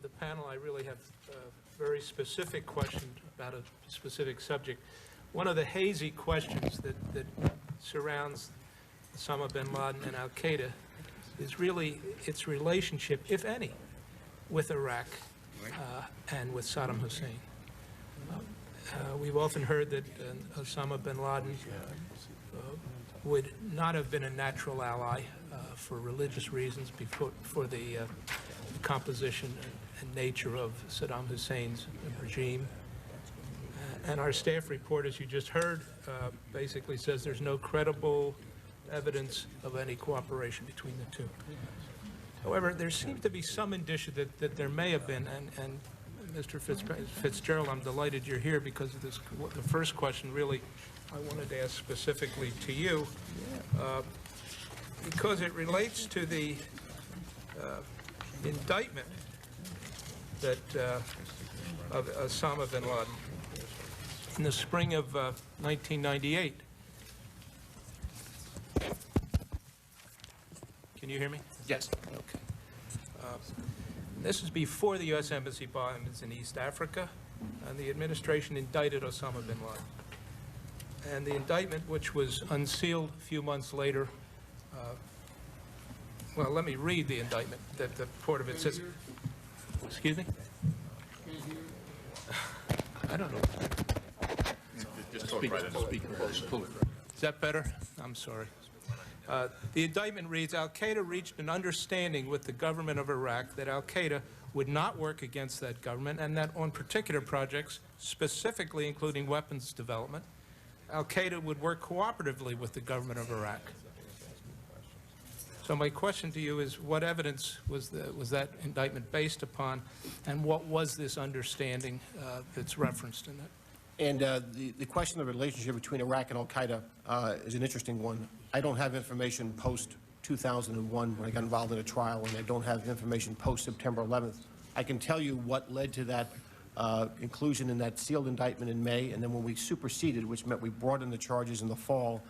the panel, I really have a very specific question about a specific subject. One of the hazy questions that surrounds Osama bin Laden and al-Qaeda is really its relationship, if any, with Iraq and with Saddam Hussein. We've often heard that Osama bin Laden would not have been a natural ally for religious reasons for the composition and nature of Saddam Hussein's regime. And our staff report, as you just heard, basically says there's no credible evidence of any cooperation between the two. However, there seems to be some indicia that there may have been, and Mr. Fitzgerald, I'm delighted you're here because of this. The first question really I wanted to ask specifically to you, because it relates to the indictment that of Osama bin Laden in the spring of 1998. Can you hear me? Yes. Okay. This is before the U.S. Embassy bombings in East Africa, and the administration indicted Osama bin Laden. And the indictment, which was unsealed a few months later, well, let me read the indictment. The part of it says, excuse me? I don't know. Just talk right in the speaker. Is that better? I'm sorry. The indictment reads, al-Qaeda reached an understanding with the government of Iraq that al-Qaeda would not work against that government and that on particular projects, specifically including weapons development, al-Qaeda would work cooperatively with the government of Iraq. So my question to you is, what evidence was that indictment based upon, and what was this understanding that's referenced in that? And the question of the relationship between Iraq and al-Qaeda is an interesting one. I don't have information post-2001 when I got involved in a trial, and I don't have information post-September 11th. I can tell you what led to that inclusion in that sealed indictment in May, and then when we superseded, which meant we brought in the charges in the fall,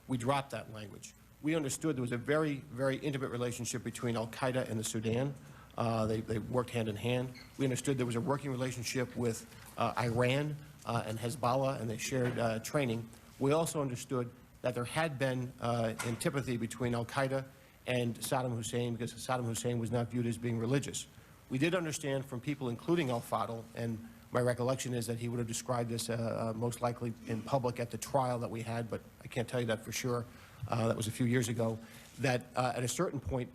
we dropped that language. We understood there was a very, very intimate relationship between al-Qaeda and the Sudan. They worked hand in hand. We understood there was a working relationship with Iran and Hezbollah, and they shared training. We also understood that there had been antipathy between al-Qaeda and Saddam Hussein because Saddam Hussein was not viewed as being religious. We did understand from people, including al-Fadl, and my recollection is that he would have described this most likely in public at the trial that we had, but I can't tell you that for sure. That was a few years ago, that at a certain point,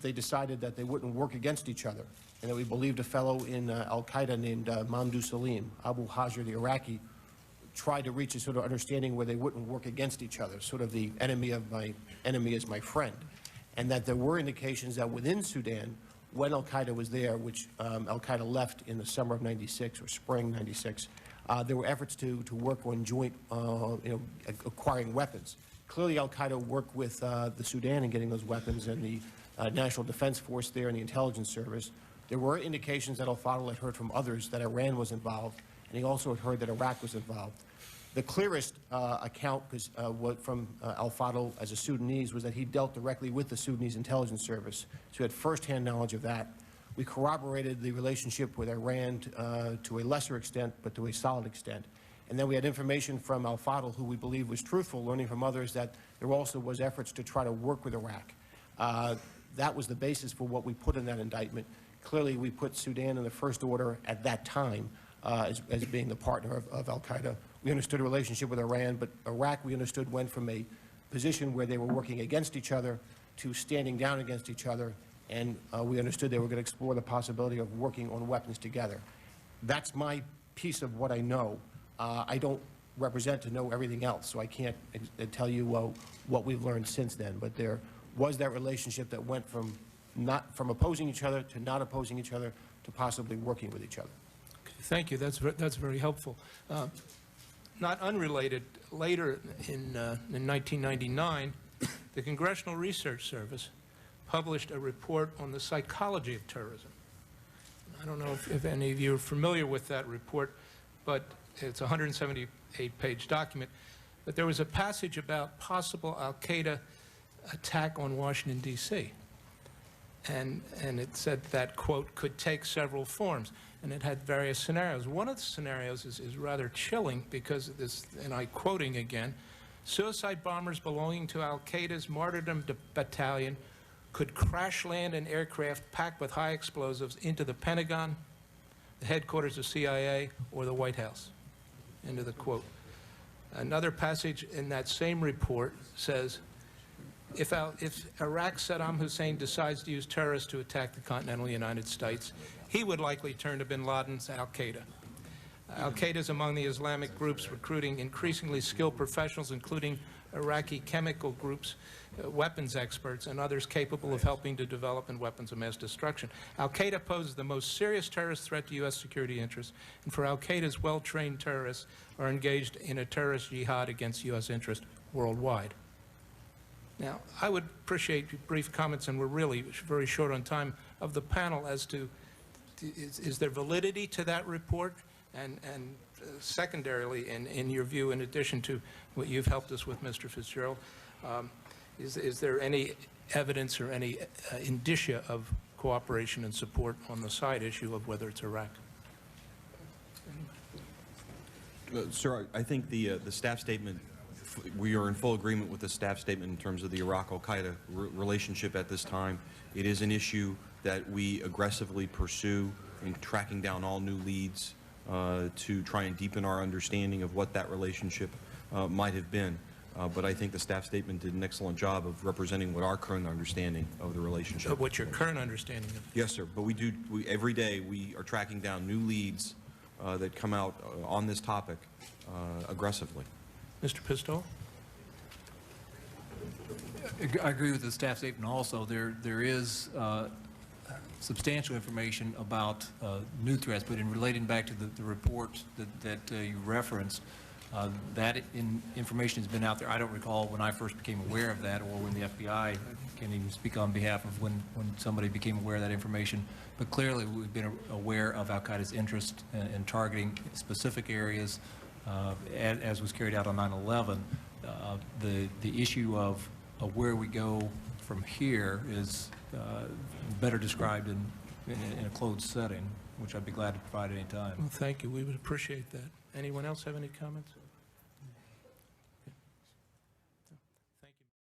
they decided that they wouldn't work against each other, and that we believed a fellow in al-Qaeda named Mamdouh Salim, Abu Hajr, the Iraqi, tried to reach a sort of understanding where they wouldn't work against each other, sort of the enemy of my enemy is my friend, and that there were indications that within Sudan, when al-Qaeda was there, which al-Qaeda left in the summer of '96 or spring '96, there were efforts to work on joint, acquiring weapons. Clearly, al-Qaeda worked with the Sudan in getting those weapons and the National Defense Force there and the intelligence service. There were indications that al-Fadl had heard from others that Iran was involved, and he also had heard that Iraq was involved. The clearest account from al-Fadl as a Sudanese was that he dealt directly with the Sudanese intelligence service, so he had firsthand knowledge of that. We corroborated the relationship with Iran to a lesser extent, but to a solid extent. And then we had information from al-Fadl, who we believe was truthful, learning from others that there also was efforts to try to work with Iraq. That was the basis for what we put in that indictment. Clearly, we put Sudan in the first order at that time as being the partner of al-Qaeda. We understood a relationship with Iran, but Iraq, we understood, went from a position where they were working against each other to standing down against each other, and we understood they were going to explore the possibility of working on weapons together. That's my piece of what I know. I don't represent to know everything else, so I can't tell you what we've learned since then. But there was that relationship that went from opposing each other to not opposing each other to possibly working with each other. Okay, thank you. That's very helpful. Not unrelated, later in 1999, the Congressional Research Service published a report on the psychology of terrorism. I don't know if any of you are familiar with that report, but it's a 178-page document. But there was a passage about possible al-Qaeda attack on Washington, D.C. and it said that, quote, could take several forms, and it had various scenarios. One of the scenarios is rather chilling because of this, and I'm quoting again, suicide bombers belonging to al-Qaeda's Martyrdom Battalion could crash land an aircraft packed with high explosives into the Pentagon, the headquarters of CIA, or the White House. End of the quote. Another passage in that same report says, if Iraq's Saddam Hussein decides to use terrorists to attack the continental United States, he would likely turn to bin Laden's al-Qaeda. Al-Qaeda is among the Islamic groups recruiting increasingly skilled professionals, including Iraqi chemical groups, weapons experts, and others capable of helping to develop weapons of mass destruction. Al-Qaeda poses the most serious terrorist threat to U.S. security interests, and for Al-Qaeda's well-trained terrorists are engaged in a terrorist jihad against U.S. interests worldwide. Now, I would appreciate brief comments, and we're really very short on time, of the panel as to is there validity to that report? And secondarily, in your view, in addition to what you've helped us with, Mr. Fitzgerald, is there any evidence or any indicia of cooperation and support on the side issue of whether it's Iraq? Sir, I think the staff statement, we are in full agreement with the staff statement in terms of the Iraq-Al-Qaeda relationship at this time. It is an issue that we aggressively pursue in tracking down all new leads to try and deepen our understanding of what that relationship might have been. But I think the staff statement did an excellent job of representing what our current understanding of the relationship. What's your current understanding of it? Yes, sir. But every day we are tracking down new leads that come out on this topic aggressively. Mr. Pistole? I agree with the staff statement also. There is substantial information about new threats, but in relating back to the report that you referenced, that information has been out there. I don't recall when I first became aware of that, or when the FBI, I can't even speak on behalf of when somebody became aware of that information, but clearly we've been aware of al-Qaeda's interest in targeting specific areas as was carried out on 9/11. The issue of where we go from here is better described in a closed setting, which I'd be glad to provide at any time. Well, thank you. We would appreciate that. Anyone else have any comments?